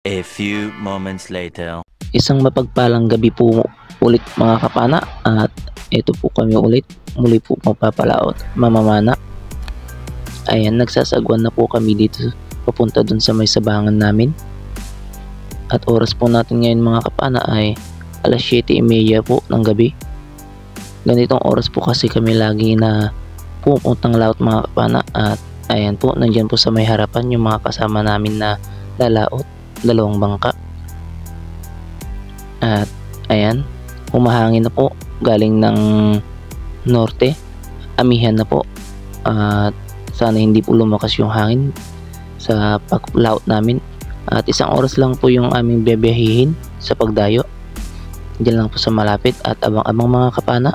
A few moments later. Isang mapagpalang gabi po ulit mga kapana, at ito po kami ulit muli po magpapalaot mamamana. Ayan, nagsasagwan na po kami dito papunta dun sa may sabangan namin. At oras po natin ngayon mga kapana ay alas 7:30 po ng gabi. Ganitong oras po kasi kami lagi na pupuntang laot mga kapana. At ayan po, nandyan po sa may harapan yung mga kasama namin na lalaot, 2 bangka. At ayan, humahangin na po galing ng norte, amihan na po. At sana hindi po lumakas yung hangin sa paglaot namin. At 1 oras lang po yung aming bebehihin sa pagdayo. Diyan lang po sa malapit at abang-abang mga kapana.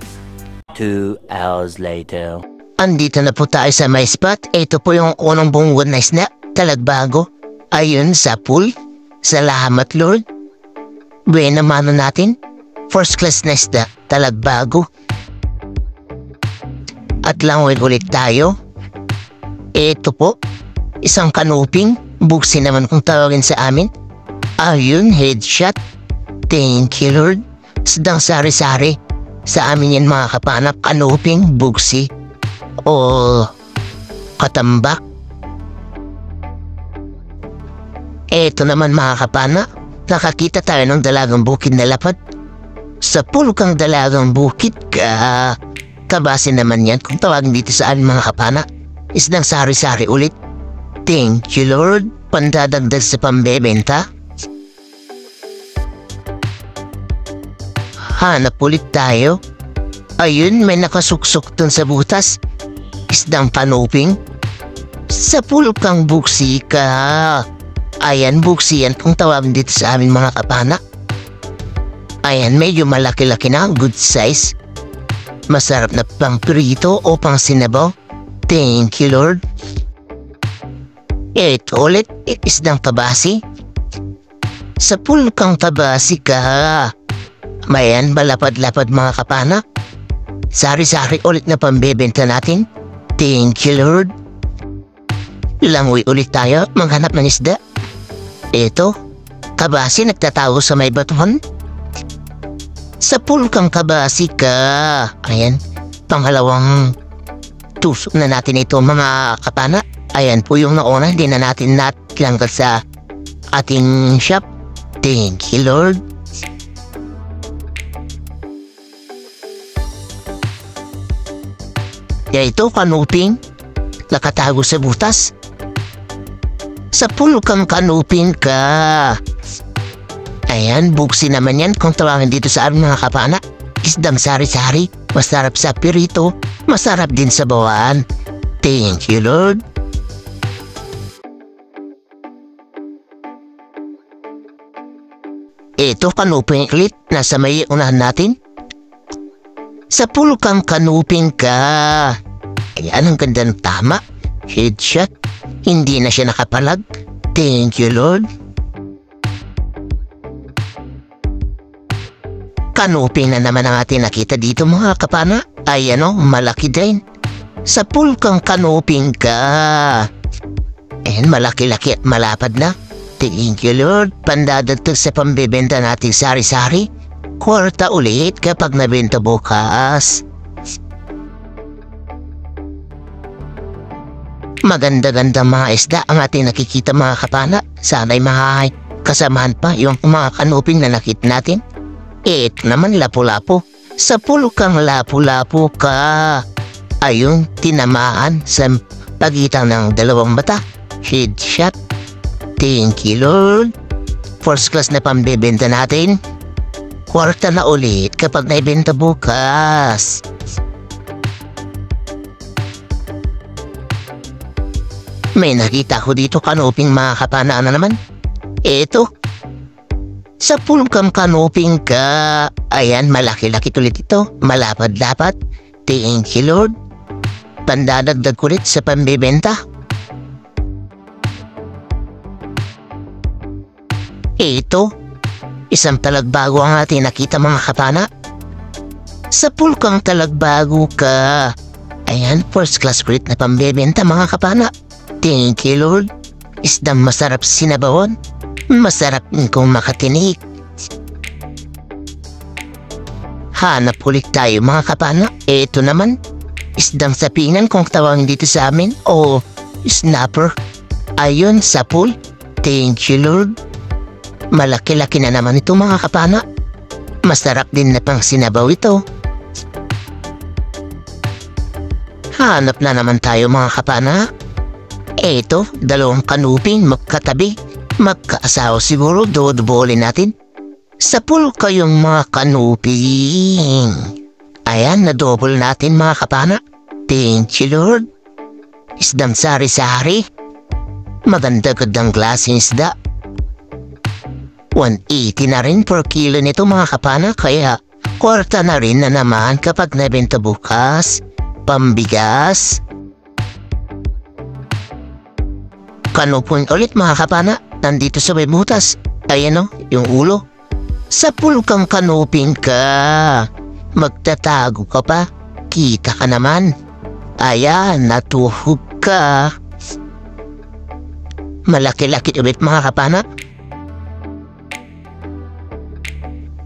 2 hours later. Andito na po tayo sa may spot. Ito po yung unang bungod na isda, talagbago. Ayun sa pool. Salamat Lord. Buena mano natin. First class na isda, talagbago. At langoy ulit tayo. Ito po, isang kanuping, buksi naman kung tawagin sa amin. Ayun, headshot. Thank you Lord. Sadang sari-sari. Sa amin yan mga kapanap, kanuping, buksi. O katambak. Ito naman mga kapana, nakakita tayo ng dalagang bukid na lapad. Sa pulkang dalagang bukid ka, kabase naman yan kung tawagin dito sa amin mga kapana. Isdang sari-sari ulit. Thank you Lord, pandadagdag sa pambebenta. Hanap ulit tayo. Ayun, may nakasuksok dun sa butas. Isdang kanuping. Sa pulkang buksi ka. Ayan, buksi yan kung tawagin dito sa amin mga kapana. Ayan, medyo malaki-laki na, good size. Masarap na pang prito o pang sinabaw. Thank you Lord. Ito ulit, isdang kabasi. Sa pulkang kabasi ka. Mayan, malapad-lapad mga kapana. Sari-sari ulit na pambebenta natin. Thank you Lord. Langoy ulit tayo, maghanap ng isda. Ito, kabasi nagtatago sa may batuhan. Sa pulkang kabasi ka. Ayan, pangalawang tusok na natin ito mga kapana. Ayan po yung nauna, hindi na natin natlanggal sa ating shop. Thank you Lord. Kaya ito, kanuping, nakatago sa butas. Sa pulkang kanuping ka. Ayan, buksi naman yan kung tawagin dito sa amin mga kapana. Isdang sari-sari, masarap sa pirito, masarap din sa bawaan. Thank you Lord. Ito, kanuping ulit, nasa may unahan natin. Sa pulkang kanuping ka. Ayan, ang ganda ng tama. Headshot. Hindi na siya nakapalag. Thank you Lord. Kanuping na naman ang ating nakita dito mga kapana. Ay ano, malaki din. Sa pulkang kanuping ka. Ayan, malaki-laki at malapad na. Thank you Lord. Pandadagtag sa pambibenta nating sari-sari. Kwarta ulit kapag nabenta bukas. Maganda-ganda mga isda ang ating nakikita mga kapana. Sana'y mga kasamahan pa yung mga kanuping na nakita natin. Ito naman lapu-lapu. Sa pulkang lapu-lapu ka. Ayun, tinamaan sa pagitan ng 2 mata. Headshot. Thank you Lord. First class na pambibenta natin. Kwarta na ulit kapag naibenta bukas. May nakita ko dito kanuping mga kapana na naman. Ito. Sa pulkang kanuping ka. Ayan, malaki-laki ulit ito. Malapad-lapad. Thank you Lord. Pandadagdag ulit sa pambibenta. Ito. Isang talagbago ang ating nakita mga kapana. Sa pulkang talagbago ka. Ayan, first class ulit na pambibenta mga kapana. Thank you Lord. Isdang masarap sinabawon. Masarap din kung makatinik. Hanap ulit tayo mga kapana. Ito naman, isdang sapingan kung tawagin dito sa amin o snapper. Ayun, sa pool. Thank you Lord. Malaki-laki na naman ito mga kapana. Masarap din na pang sinabaw ito. Hanap na naman tayo mga kapana. Eto, dalawang kanuping magkatabi. Magkaasawa siguro, dodobolin natin. Sa pool kayong mga kanuping. Ayan, na-double natin mga kapana. Thank you Lord. Isdang sari-sari. Maganda-gandang klaseng isda. 180 na rin per kilo nito mga kapana. Kaya kwarta na rin na naman kapag nabenta bukas. Pambigas. Kanupon ulit mga kapana. Nandito sa may butas. Ayan o, yung ulo. Sa pool kang kanuping ka. Magtatago ka pa. Kita ka naman. Ayan, natuhog ka. Malaki-laki ulit mga kapana.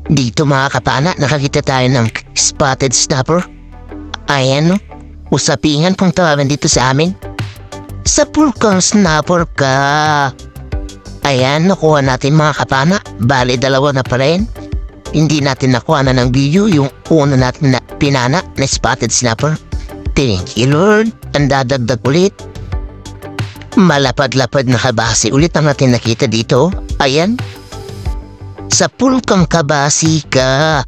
Dito mga kapana, nakakita tayo ng spotted snapper. Ayan o, usapingan kung tawagin dito sa amin. Sa pool kang snapper ka. Ayan, nakuha natin mga kapana. Bali, dalawa na pala yun. Hindi natin nakuha na ng video yung una natin na pinana na spotted snapper. Thank you Lord. Ang dadagdag ulit. Malapad-lapad na kabasi ulit ang natin nakita dito. Ayan. Sa pool kang kabasi ka.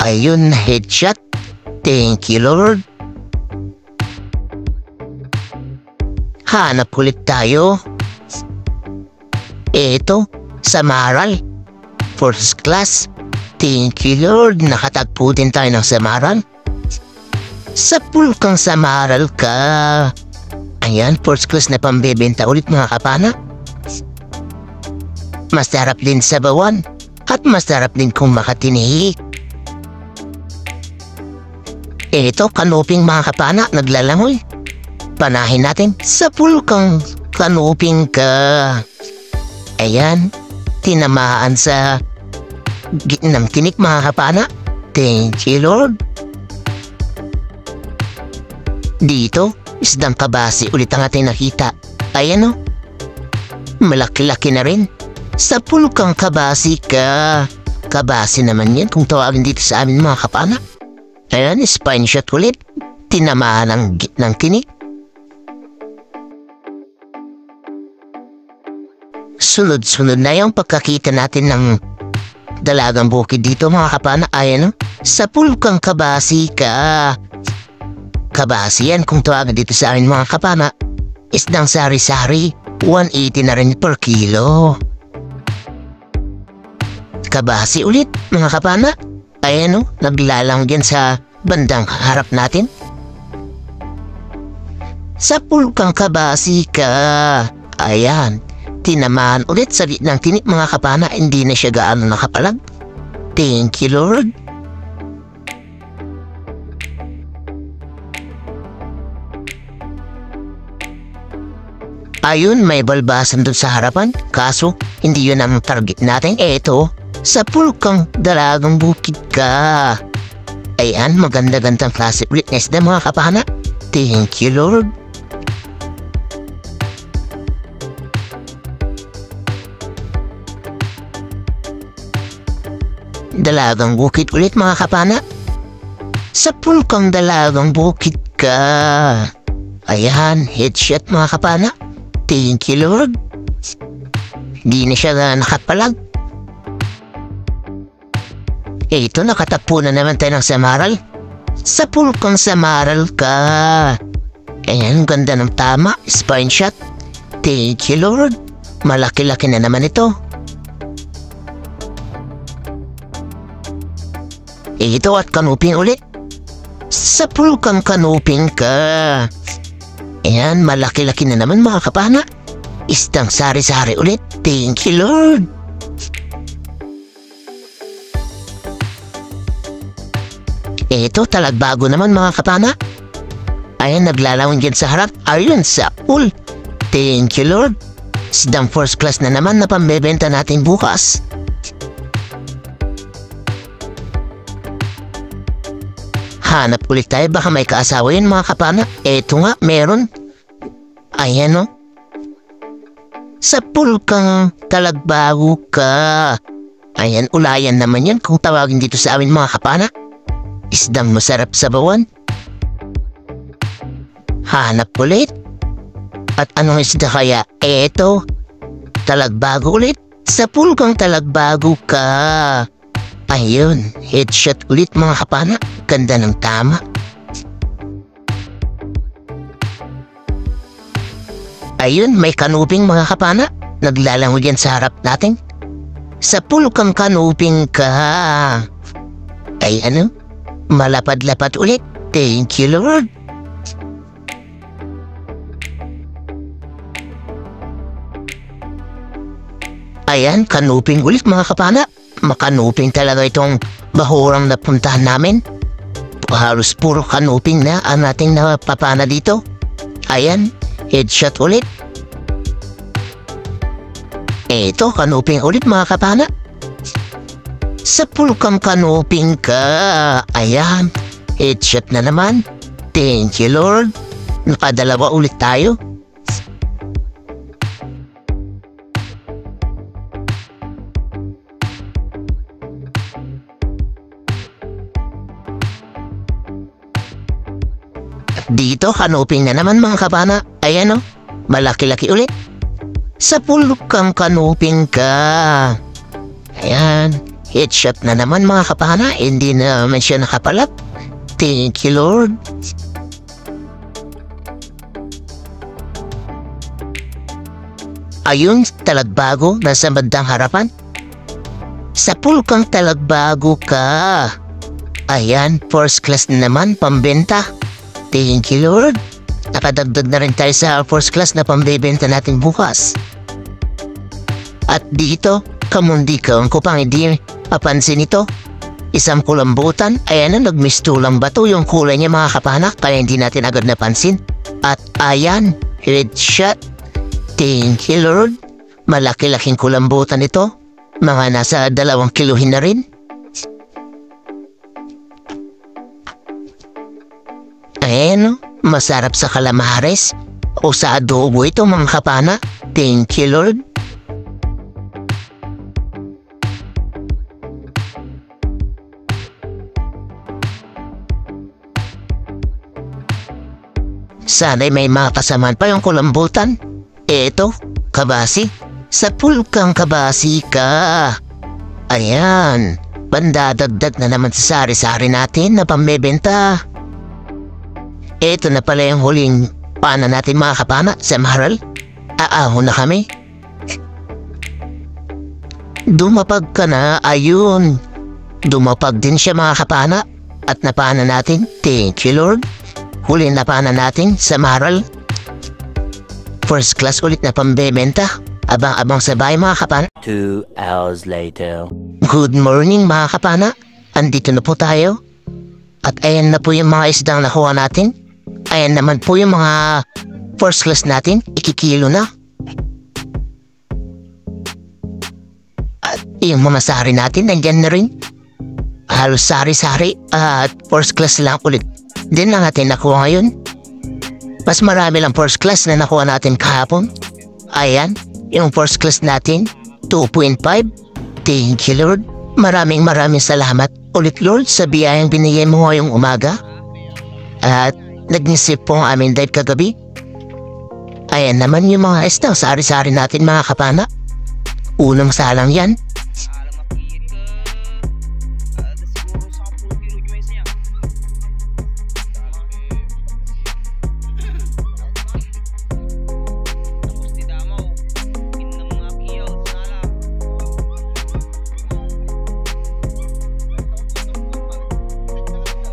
Ayun, headshot. Thank you Lord. Hanap ulit tayo. Eto, samaral. First class. Thank you Lord. Nakatagpo din tayo ng samaral. Sa pool kang samaral ka. Ayan, first class na pambebenta ulit mga kapana. Masarap din sa bawan. At masarap din kung makatinihi. Eto, kanuping mga kapana, naglalangoy. Panahin natin. Sa pool kang kanuping ka. Ayan, tinamaan sa gitnang tinik mga kapana. Thank you Lord. Dito, isdang kabasi ulit ang ating nakita. Ayan o, malaki-laki na rin. Sa pool kang kabasi ka. Kabasi naman yan kung tawagin dito sa amin mga kapana. Ayan, spine shot ulit. Tinamaan ang gitnang tinik. Sunod-sunod na yung pagkakita natin ng dalagang bukid dito mga kapana. Ayan o, sa pool kang kabasi ka. Kabasi yan kung tawagin dito sa amin mga kapana. Isdang sari-sari, 180 na rin per kilo. Kabasi ulit mga kapana. Ayan o, naglalang dyan sa bandang harap natin. Sa pool kang kabasi ka. Ayan, tinamaan ulit sa ng tinik mga kapana. Hindi na siya gaano nakapalag. Thank you Lord. Ayun, may balbasan dun sa harapan. Kaso, hindi yun ang target natin. Eto, sa pool kang dalagang bukid ka. Ayan, maganda-gandang klase ulit na isda mga kapana. Thank you Lord. Dalagang bukid ulit mga kapana. Sa pool kang dalagang bukid ka. Ayan, headshot mga kapana. Thank you Lord. Di na siya nakapalag. Ito, nakatapo na naman tayo ng samaral. Sa pool kang samaral ka. Ayan, ganda ng tama. Spine shot. Thank you Lord. Malaki-laki na naman ito. Ito at kanuping ulit. Sa pool kang kanuping ka. Ayan, malaki-laki na naman mga kapana. Isdang sari-sari ulit. Thank you Lord. Ito, talagbago naman mga kapana. Ayan, naglalawin dyan sa harap. Ayun, sa pool. Thank you Lord. Isdang first class na naman na pambebenta natin bukas. Hanap ulit tayo, baka may kaasawa yun mga kapana. Eto nga, meron. Ayan o. Sa pulkang talagbago ka. Ayan, ulayan naman yan kung tawagin dito sa amin mga kapana. Isdang masarap sa bawan. Hanap ulit. At anong isda kaya? Eto. Talagbago ulit. Sa pulkang talagbago ka. Ayun, headshot ulit mga kapana. Ganda ng tama. Ayun, may kanuping mga kapana. Naglalangoy yan sa harap natin. Sa pulkang kanuping ka. Ay ano? Malapad-lapad ulit. Thank you, Lord. Ayan, kanuping ulit mga kapana. Makanuping talaga itong bahurang napuntahan namin. Halos puro kanuping na ang ating napapana dito. Ayan, headshot ulit. Eto, kanuping ulit mga kapana. Sa pulkang kanuping ka. Ayan, headshot na naman. Thank you, Lord. Nakadalawa ulit tayo. Dito, kanuping na naman mga kapana. Ayan o, malaki-laki ulit. Sa pulkang kanuping ka. Ayan, headshot na naman mga kapana. Hindi na naman siya nakapalat. Thank you, Lord. Ayun, talagbago, nasa bandang harapan. Sa pulkang talagbago ka. Ayan, first class na naman, pambenta. Thank you, Lord. Nakadagdag na rin tayo sa first class na pambebenta natin bukas. At dito, kamundikaon ko pang hindi papansin ito. Isang kulambutan, ayan na nagmistulang bato yung kulay niya mga kapanak, kaya hindi natin agad napansin. At ayan, headshot. Thank you, Lord. Malaki-laking kulambutan ito. Mga nasa 2 kiluhin na rin. Ayan, masarap sa kalamares o sa adobo ito mga kapana. Thank you, Lord. Sana'y may mga kasamaan pa yung kulambutan. Eto, kabasi. Sa pulkang kabasi ka. Ayan, pandadagdag na naman sa sari-sari natin na pambebenta. Ito na pala yung huling pana natin mga kapana sa Maharal. Aahon na kami. Dumapag ka na, ayun. Dumapag din siya mga kapana at napana natin. Thank you, Lord. Huling napana natin sa Maharal. First class ulit na pambebenta. Abang-abang sabay mga kapana. 2 hours later. Good morning mga kapana. Andito na po tayo. At ayan na po yung mga isdang nakuha natin. Ayan naman po yung mga first class natin. Ikikilo na. At yung mga sari natin, nandyan na rin. Halos sari-sari at first class lang ulit. Din na natin nakuha ngayon. Mas marami lang first class na nakuha natin kahapon. Ayan, yung first class natin, 2.5. Thank you, Lord. Maraming salamat ulit, Lord, sa biyayang binigay mo ngayong umaga. At nag-isip po ang aming dive kagabi. Ayan naman yung mga isda, sari-sari natin mga kapana. Unang salang yan.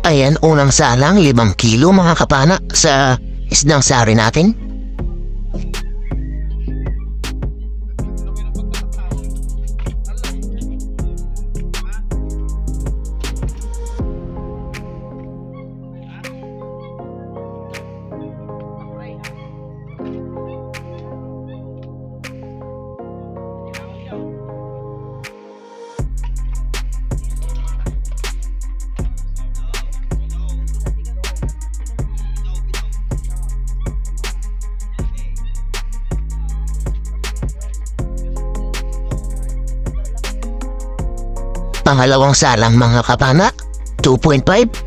Ayan, unang salang, 5 kilo mga kapana sa isdang sari natin. pangalawang salang mga kapana, 2.5.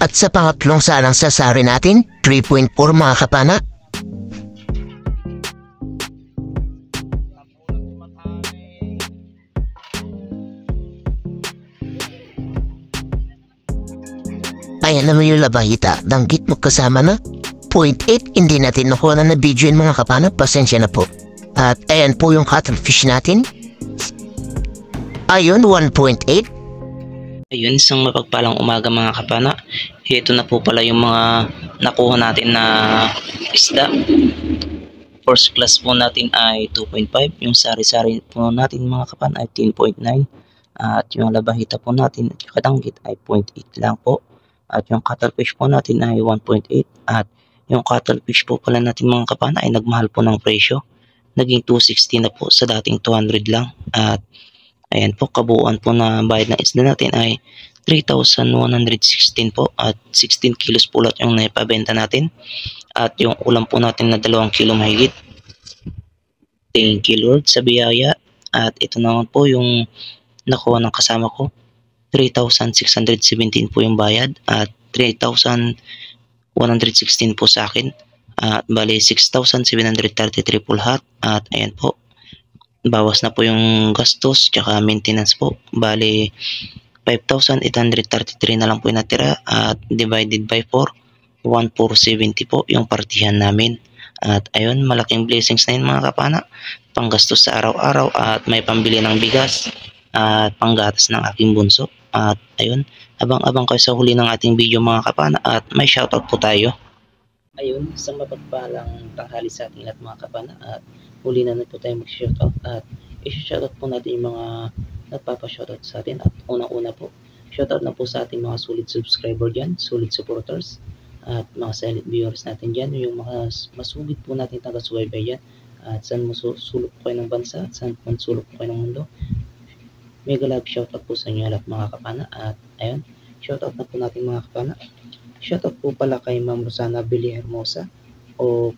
At sa pangatlong salang sasari natin, 3.4 mga kapana. Ayan naman yung labahita, danggit mo kasama na. 0.8, hindi natin nakuha na video yun mga kapana, pasensya na po. At ayan po yung cuttlefish natin. Ayun, 1.8. Ayun, isang mapagpalang umaga mga kapana. Ito na po pala yung mga nakuha natin na isda. First class po natin ay 2.5. Yung sari-sari po natin mga kapana ay 10.9. At yung labahita po natin at yung kadanggit ay 0.8 lang po. At yung cuttlefish po natin ay 1.8. At yung cuttlefish po pala natin mga kapana ay nagmahal po ng presyo. Naging 260 na po sa dating 200 lang. At ayan po, kabuuan po na bayad ng isda natin ay 3,116 po at 16 kilos po lahat yung naipabenta natin. At yung ulam po natin na 2 kilo mahigit. Thank you Lord sa biyaya. At ito naman po yung nakuha ng kasama ko. 3,617 po yung bayad at 3,116 po sa akin. At bali 6,733 po lahat. At ayan po, bawas na po yung gastos tsaka maintenance po. Bali 5,833 na lang po yung natira at divided by 4, 1,470 po yung partihan namin. At ayun, malaking blessings na yun mga kapana. Panggastos sa araw-araw at may pambili ng bigas at panggatas ng aking bunso. At ayun, abang-abang kayo sa huli ng ating video mga kapana at may shoutout po tayo. Ayun, isang mapagpalang tanghali sa ating lahat mga kapana at huli na po tayo mag-shoutout at i-shoutout po natin yung mga nagpapa-shoutout sa atin. At unang-una po, shoutout na po sa ating mga solid subscriber dyan, solid supporters at mga silent viewers natin dyan, yung mga masugid po natin taga-subaybay dyan at saan sulok po kayo ng bansa at saan po sulok po kayo ng mundo. Mega love shoutout po sa inyo lahat mga kapana. At ayun, shoutout na po natin mga kapana. Shoutout po pala kay Ma'am Rosana Villahermosa o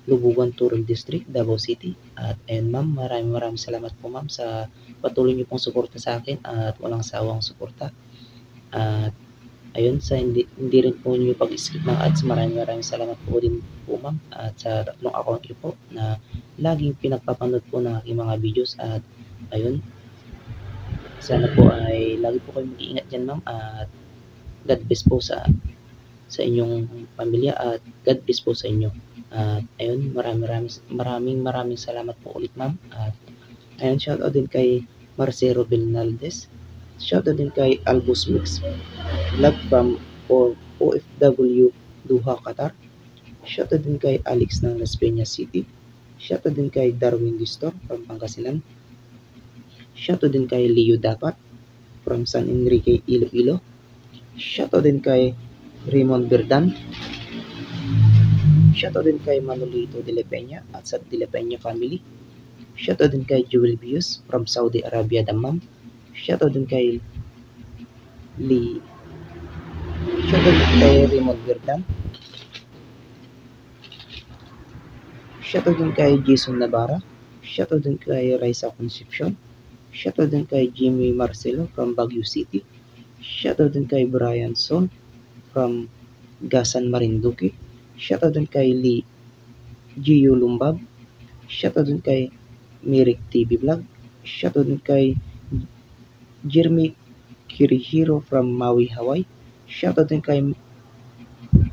Lubugan Turong District, Davao City. At ayun ma'am, maraming salamat po ma'am sa patuloy niyo pong suporta sa akin at walang sawang suporta. At ayun, sa hindi rin po niyo pag-skip ng ads, maraming salamat po din po ma'am at sa tatlong account niyo po na laging pinagpapanood po ng aking mga videos. At ayun, sana po ay lagi po kayo mag-iingat dyan ma'am at God bless po sa inyong pamilya at God bless po sa inyo. At ayun, maraming salamat po ulit ma'am. At ayun, shoutout din kay Marcelo Bernaldez, shoutout din kay Albus Mix Vlog from OFW Doha, Qatar, shoutout din kay Alex ng Las Peñas City, shoutout din kay Darwin Distor from Pangasinan, shoutout din kay Leo Dapat from San Enrique, Iloilo, shoutout din kay Raymond Berdan, shoutout din kay Manolito de la Peña at sa de la Peña family, shoutout din kay Jewel Bius from Saudi Arabia, Dammam, shoutout din kay shoutout din kay Raymond Berdan, shoutout din kay Jason Navarra, shoutout din kay Raisa Concepcion, shoutout din kay Jimmy Marcelo from Baguio City, shoutout din kay Brian Son from Gasan, Marinduque, shoutout din kay Lee Gio Lumbab, shoutout din kay Mirik TV Vlog, shoutout din kay Jeremy Kirihiro from Maui, Hawaii, shoutout din kay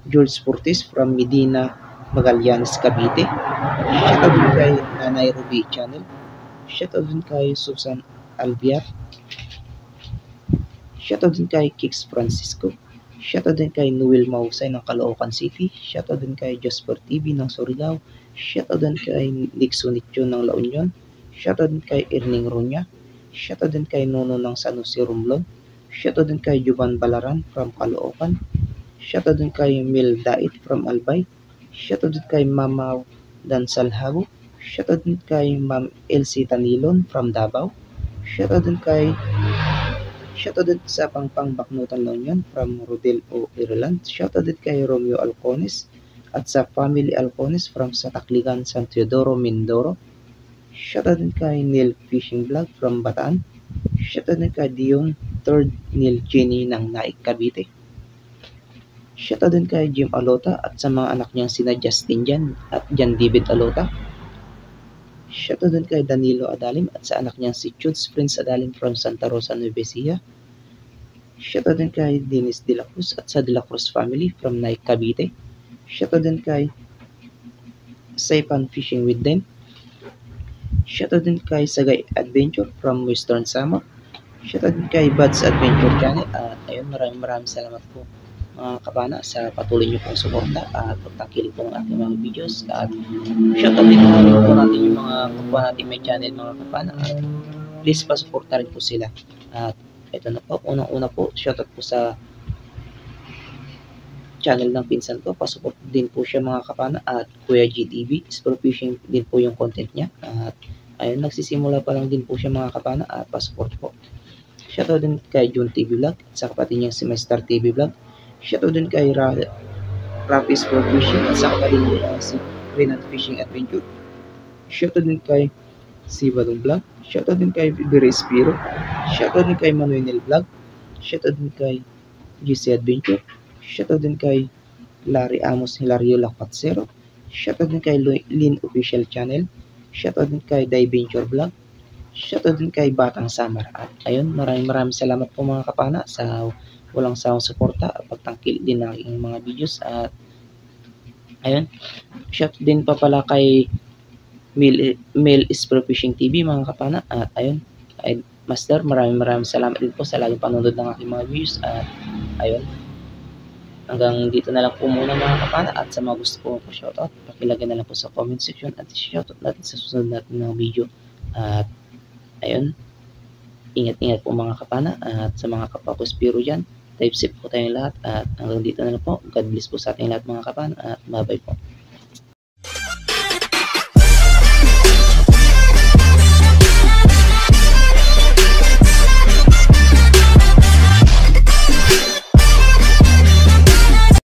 Jules Fortis from Medina, Magallanes, Cavite, shoutout din kay Nanay Ruby Channel, shoutout din kay Susan Alviar, shoutout din kay Kix Francisco, shoutout din kay Noel Mausay ng Caloocan City, shoutout din kay Jasper TV ng Surigao, shoutout din kay Nixon Nityo ng La Union, shoutout din kay Erning Ronya, shoutout din kay Nono ng San Jose Romblon, Shoutout din kay Juban Balaran from Caloocan. Shoutout din kay Mil Dait from Albay. Shoutout din kay Mamaw Dansalhago. Shoutout din kay Ma'am Elsie Tanilon from Davao. Shoutout din sa Pangpang Baknutan La Union from Rodel O. Ireland. Shoutout din kay Romeo Alcones at sa Family Alcones from sa Takligan, San Teodoro, Mindoro. Shoutout din kay Neil Fishing Vlog from Bataan. Shoutout din kay Dion 3rd Neil Jenny ng Naik, Cavite. Shoutout din kay Jim Alota at sa mga anak niyang sina Justin Jan at Jan David Alota. Shoutout din kay Danilo Adalim at sa anak niyang si Chuds Prince Adalim from Santa Rosa, Nueva Ecija. Shoutout din kay Dennis De La Cruz at sa De La Cruz family from Naik, Cavite. Shoutout din kay Saipan Fishing with them. Shoutout din kay Sagay Adventure from Western Samar. Shoutout din kay Bud's Adventure Channel. At ayun, maraming salamat po mga kapana sa patuloy niyo pong suporta at pagtangkilik po ng ating mga videos. At shoutout din po natin yung mga kapwa natin may channel mga kapana. At please pasuporta rin po sila. At ito na po, unang-una po, shoutout po sa channel ng pinsan ko. Pasupport din po siya mga kapana at Kuya GTV. Fishing din po yung content niya. At ayun, nagsisimula pa lang din po siya mga kapana at pasupport po. Shoutout din kay June TV Vlog at sa kapatid niya si Master TV Vlog. Shoutout din kay Rapis Fishing at sa kapatid niya si Renat Fishing Adventure. Shoutout din kay Sibadong Vlog. Shoutout din kay Bire Spiro. Shoutout din kay Manuel Vlog. Shoutout din kay GC Adventure. Shoutout din kay Larry Amos Hilario Lapatsero. Shoutout din kay Lin Official Channel. Shoutout din kay Diventure Vlog. Shoutout din kay Batang Samar. At ayun, maraming salamat po mga kapana sa walang sawang suporta at pagtangkil din ng aking mga videos. At ayun, shoutout din pa pala kay Mel Fishing TV mga kapana. At ayun, Master, maraming salamat din po sa laging panonood ng aking mga videos. At ayun, hanggang dito na lang po muna mga kapana. At sa mga gusto po shoutout, pakilagay na lang po sa comment section at shoutout natin sa susunod natin ng video. At ayun, ingat po mga kapana. At sa mga kapwa ko Spiro dyan, type safe po tayong lahat. At hanggang dito na lang po. God bless po sa ating lahat mga kapana. At bye bye po.